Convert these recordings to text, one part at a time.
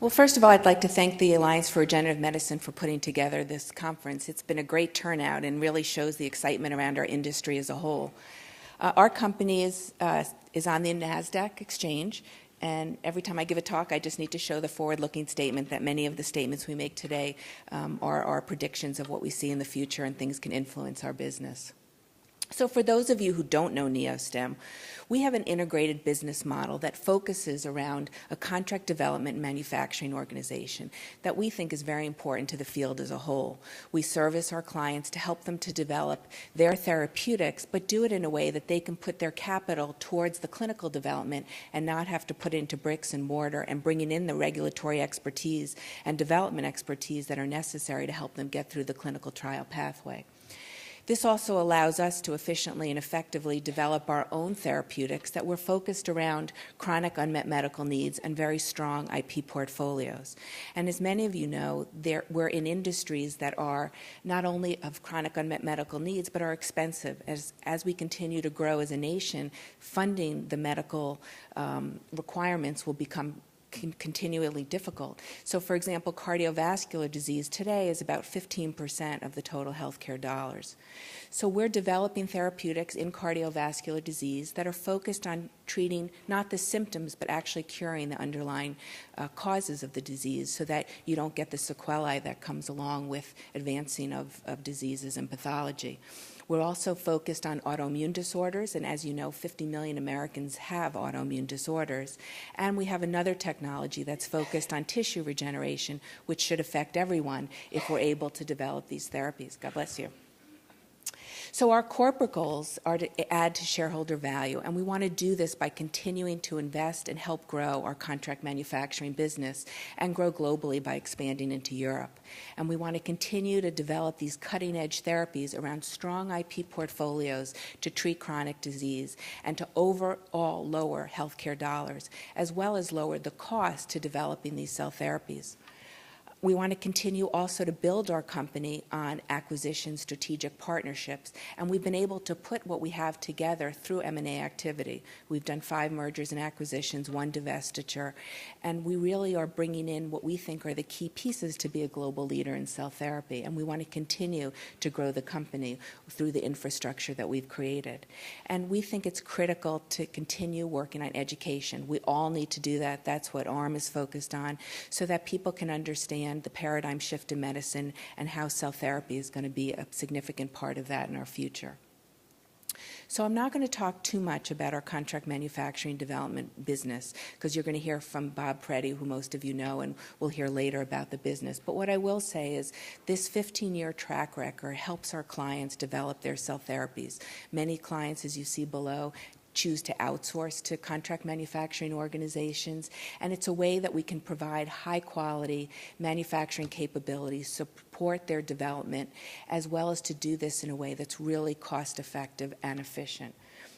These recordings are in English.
Well, first of all, I'd like to thank the Alliance for Regenerative Medicine for putting together this conference. It's been a great turnout and really shows the excitement around our industry as a whole. Our company is on the NASDAQ exchange, and every time I give a talk, I just need to show the forward-looking statement that many of the statements we make today are predictions of what we see in the future, and things can influence our business. So for those of you who don't know NeoStem, we have an integrated business model that focuses around a contract development and manufacturing organization that we think is very important to the field as a whole. We service our clients to help them to develop their therapeutics, but do it in a way that they can put their capital towards the clinical development and not have to put into bricks and mortar, and bringing in the regulatory expertise and development expertise that are necessary to help them get through the clinical trial pathway. This also allows us to efficiently and effectively develop our own therapeutics that were focused around chronic unmet medical needs and very strong IP portfolios. And as many of you know, we're in industries that are not only of chronic unmet medical needs, but are expensive. As we continue to grow as a nation, funding the medical requirements will become continually difficult. So for example, cardiovascular disease today is about 15% of the total healthcare dollars. So we're developing therapeutics in cardiovascular disease that are focused on treating not the symptoms, but actually curing the underlying causes of the disease, so that you don't get the sequelae that comes along with advancing of diseases and pathology. We're also focused on autoimmune disorders, and as you know, 50 million Americans have autoimmune disorders. And we have another technology that's focused on tissue regeneration, which should affect everyone if we're able to develop these therapies. God bless you. So our corporate goals are to add to shareholder value, and we want to do this by continuing to invest and help grow our contract manufacturing business and grow globally by expanding into Europe. And we want to continue to develop these cutting-edge therapies around strong IP portfolios to treat chronic disease and to overall lower healthcare dollars, as well as lower the cost to developing these cell therapies. We want to continue also to build our company on acquisition, strategic partnerships, and we've been able to put what we have together through M&A activity. We've done 5 mergers and acquisitions, 1 divestiture, and we really are bringing in what we think are the key pieces to be a global leader in cell therapy, and we want to continue to grow the company through the infrastructure that we've created. And we think it's critical to continue working on education. We all need to do that. That's what ARM is focused on, so that people can understand the paradigm shift in medicine and how cell therapy is going to be a significant part of that in our future. So I'm not going to talk too much about our contract manufacturing development business, because you're going to hear from Bob Preddy, who most of you know, and we'll hear later about the business. But what I will say is this 15-year track record helps our clients develop their cell therapies. Many clients, as you see below, choose to outsource to contract manufacturing organizations, and it's a way that we can provide high-quality manufacturing capabilities, support their development, as well as to do this in a way that's really cost-effective and efficient.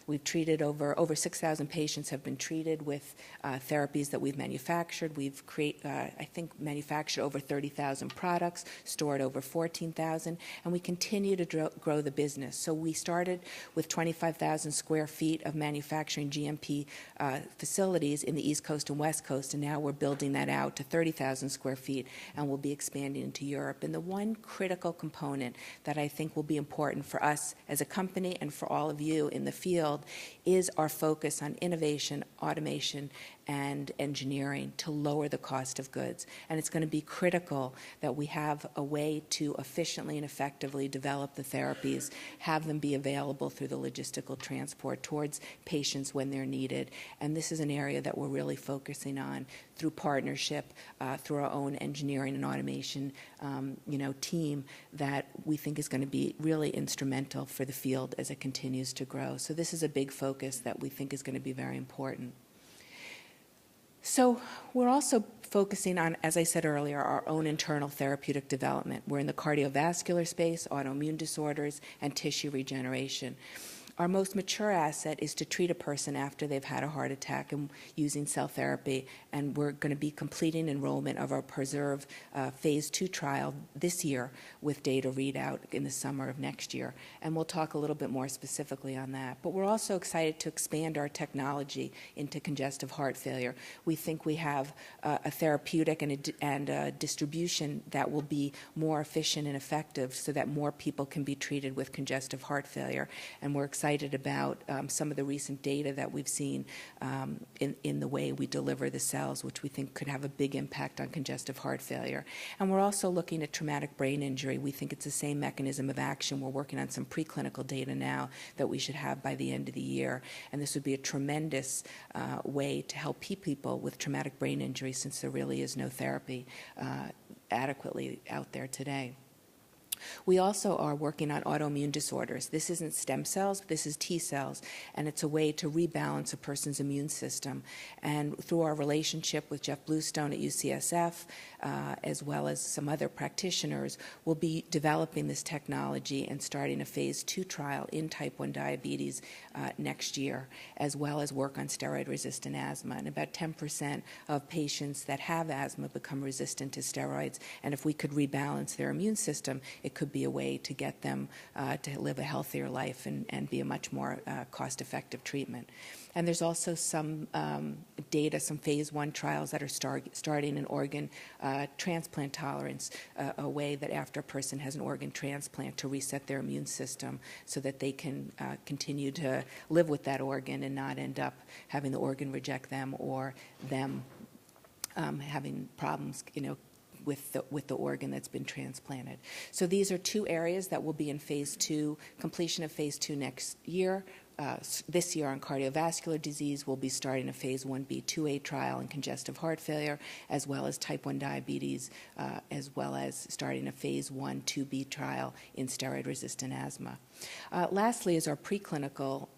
We've treated over 6,000 patients have been treated with therapies that we've manufactured. We've manufactured over 30,000 products, stored over 14,000, and we continue to grow the business. So we started with 25,000 square feet of manufacturing GMP facilities in the East Coast and West Coast, and now we're building that out to 30,000 square feet, and we'll be expanding into Europe. And the one critical component that I think will be important for us as a company and for all of you in the field is our focus on innovation, automation, and engineering to lower the cost of goods. And it's going to be critical that we have a way to efficiently and effectively develop the therapies, have them be available through the logistical transport towards patients when they're needed. And this is an area that we're really focusing on through partnership, through our own engineering and automation team that we think is going to be really instrumental for the field as it continues to grow. So this is a big focus that we think is going to be very important. So we're also focusing on, as I said earlier, our own internal therapeutic development. We're in the cardiovascular space, autoimmune disorders, and tissue regeneration. Our most mature asset is to treat a person after they've had a heart attack and using cell therapy, and we're going to be completing enrollment of our PRESERVE phase 2 trial this year with data readout in the summer of next year, and we'll talk a little bit more specifically on that. But we're also excited to expand our technology into congestive heart failure. We think we have a therapeutic and a distribution that will be more efficient and effective so that more people can be treated with congestive heart failure, and we're excited about some of the recent data that we've seen in the way we deliver the cells, which we think could have a big impact on congestive heart failure. And we're also looking at traumatic brain injury. We think it's the same mechanism of action. We're working on some preclinical data now that we should have by the end of the year, and this would be a tremendous way to help people with traumatic brain injury, since there really is no therapy adequately out there today. We also are working on autoimmune disorders. This isn't stem cells, this is T cells, and it's a way to rebalance a person's immune system. And through our relationship with Jeff Bluestone at UCSF, as well as some other practitioners, we'll be developing this technology and starting a phase 2 trial in type 1 diabetes next year, as well as work on steroid-resistant asthma. And about 10% of patients that have asthma become resistant to steroids, and if we could rebalance their immune system, it could be a way to get them to live a healthier life and be a much more cost-effective treatment. And there's also some data, some phase 1 trials that are starting in organ transplant tolerance, a way that after a person has an organ transplant to reset their immune system so that they can continue to live with that organ and not end up having the organ reject them or them having problems, with the organ that's been transplanted. So these are 2 areas that will be in phase 2, completion of phase 2 next year. This year on cardiovascular disease, we'll be starting a phase 1b/2a trial in congestive heart failure, as well as type 1 diabetes, as well as starting a phase 1/2b trial in steroid-resistant asthma. Lastly is our preclinical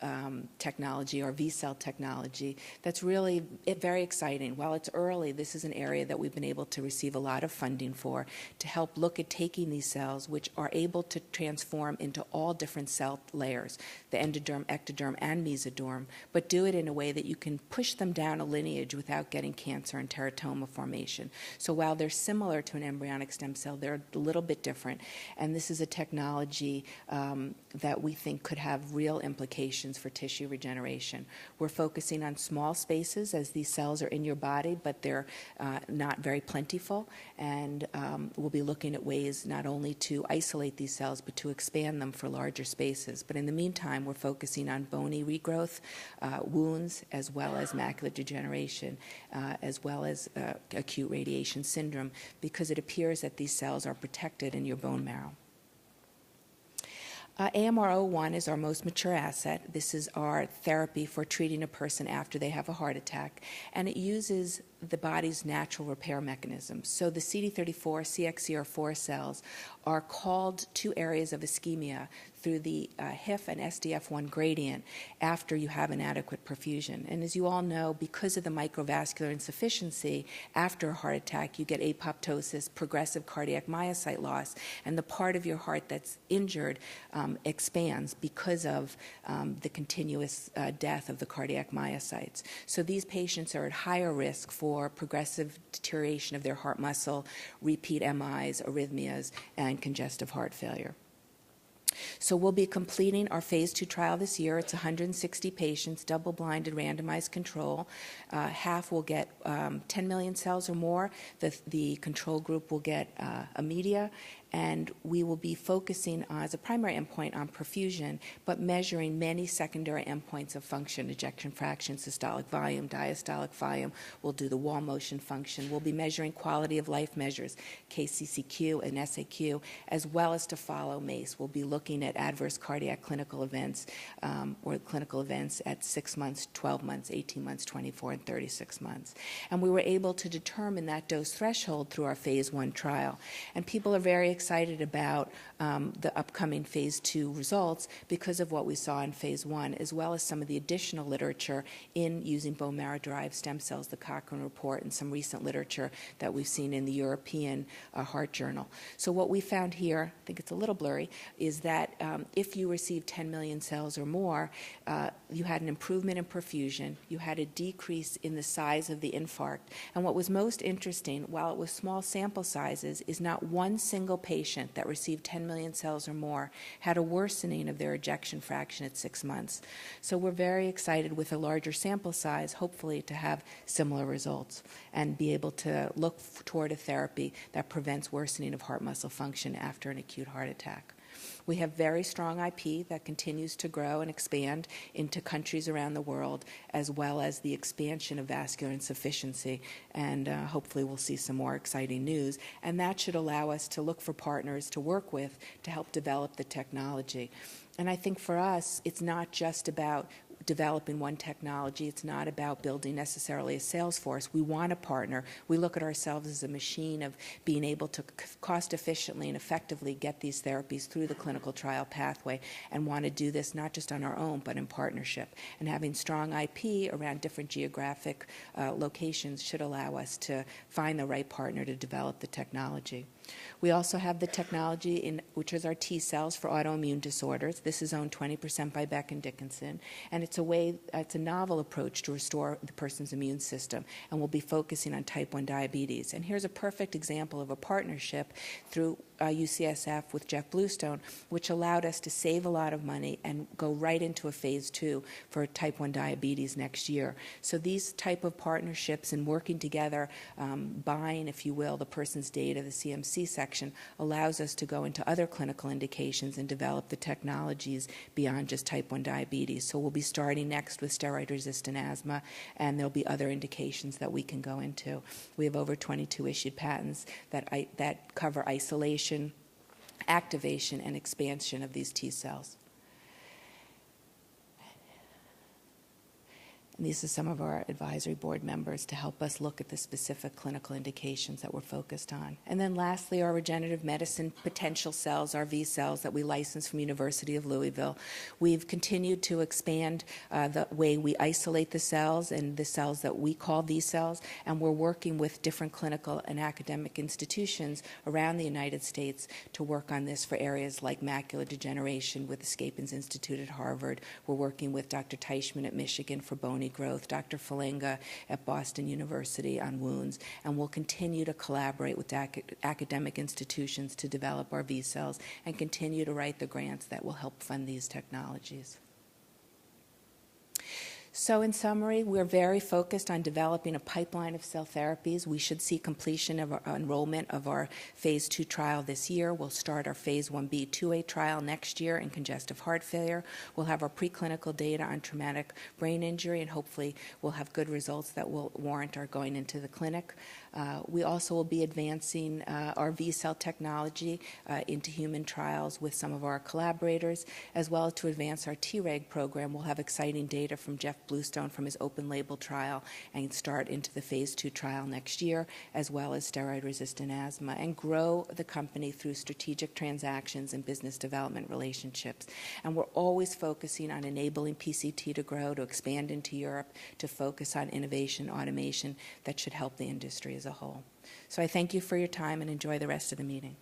technology, our V-cell technology. That's really very exciting. While it's early, this is an area that we've been able to receive a lot of funding for to help look at taking these cells, which are able to transform into all different cell layers, the endoderm, ectoderm, and mesoderm, but do it in a way that you can push them down a lineage without getting cancer and teratoma formation. So while they're similar to an embryonic stem cell, they're a little bit different, and this is a technology that we think could have real implications for tissue regeneration. We're focusing on small spaces, as these cells are in your body, but they're not very plentiful, and we'll be looking at ways not only to isolate these cells, but to expand them for larger spaces. But in the meantime, we're focusing on bony regrowth, wounds, as well as macular degeneration, as well as acute radiation syndrome, because it appears that these cells are protected in your bone marrow. AMR-01 is our most mature asset. This is our therapy for treating a person after they have a heart attack, and it uses the body's natural repair mechanisms. So the CD34, CXCR4 cells are called to areas of ischemia through the HIF and SDF1 gradient after you have an adequate perfusion. And as you all know, because of the microvascular insufficiency, after a heart attack, you get apoptosis, progressive cardiac myocyte loss, and the part of your heart that's injured expands because of the continuous death of the cardiac myocytes. So these patients are at higher risk for progressive deterioration of their heart muscle, repeat MIs, arrhythmias, and congestive heart failure. So we'll be completing our phase 2 trial this year. It's 160 patients, double-blinded, randomized control. Half will get 10 million cells or more. The control group will get a media, and we will be focusing as a primary endpoint on perfusion, but measuring many secondary endpoints of function: ejection fraction, systolic volume, diastolic volume. We'll do the wall motion function. We'll be measuring quality of life measures, KCCQ and SAQ, as well as to follow MACE. We'll be looking at adverse cardiac clinical events or clinical events at 6 months, 12 months, 18 months, 24, and 36 months. And we were able to determine that dose threshold through our phase 1 trial. And people are very excited excited about the upcoming phase 2 results because of what we saw in phase 1, as well as some of the additional literature in using bone marrow-derived stem cells, the Cochrane report, and some recent literature that we've seen in the European Heart Journal. So what we found here, I think it's a little blurry, is that if you received 10 million cells or more, you had an improvement in perfusion, you had a decrease in the size of the infarct, and what was most interesting, while it was small sample sizes, is not one single patient that received 10 million cells or more had a worsening of their ejection fraction at 6 months. So we're very excited with a larger sample size, hopefully to have similar results and be able to look toward a therapy that prevents worsening of heart muscle function after an acute heart attack. We have very strong IP that continues to grow and expand into countries around the world, as well as the expansion of vascular insufficiency, and hopefully we'll see some more exciting news. And that should allow us to look for partners to work with to help develop the technology. And I think for us, it's not just about developing one technology. It's not about building necessarily a sales force. We want a partner. We look at ourselves as a machine of being able to cost efficiently and effectively get these therapies through the clinical trial pathway, and want to do this not just on our own, but in partnership. And having strong IP around different geographic locations should allow us to find the right partner to develop the technology. We also have the technology, which is our T cells for autoimmune disorders. This is owned 20% by Beck and Dickinson, and it's a novel approach to restore the person's immune system, and we'll be focusing on type 1 diabetes. And here's a perfect example of a partnership through UCSF with Jeff Bluestone, which allowed us to save a lot of money and go right into a phase 2 for type 1 diabetes next year. So these type of partnerships and working together, buying, if you will, the person's data, the CMC section, allows us to go into other clinical indications and develop the technologies beyond just type 1 diabetes. So we'll be starting next with steroid-resistant asthma, and there'll be other indications that we can go into. We have over 22 issued patents that cover isolation, activation, and expansion of these T cells. And these are some of our advisory board members to help us look at the specific clinical indications that we're focused on. And then lastly, our regenerative medicine potential cells, our V cells that we license from University of Louisville. We've continued to expand the way we isolate the cells and the cells that we call V cells, and we're working with different clinical and academic institutions around the United States to work on this for areas like macular degeneration with the Scapins Institute at Harvard. We're working with Dr. Teichman at Michigan for bony growth, Dr. Falenga at Boston University on wounds, and we'll continue to collaborate with academic institutions to develop our V cells and continue to write the grants that will help fund these technologies. So in summary, we're very focused on developing a pipeline of cell therapies. We should see completion of our enrollment of our phase 2 trial this year. We'll start our phase 1b/2a trial next year in congestive heart failure. We'll have our preclinical data on traumatic brain injury, and hopefully we'll have good results that will warrant our going into the clinic. We also will be advancing our V-cell technology into human trials with some of our collaborators, as well as to advance our Treg program. We'll have exciting data from Jeff Bluestone from his open-label trial and start into the phase 2 trial next year, as well as steroid-resistant asthma, and grow the company through strategic transactions and business development relationships. And we're always focusing on enabling PCT to grow, to expand into Europe, to focus on innovation, automation that should help the industry as a whole. So I thank you for your time and enjoy the rest of the meeting.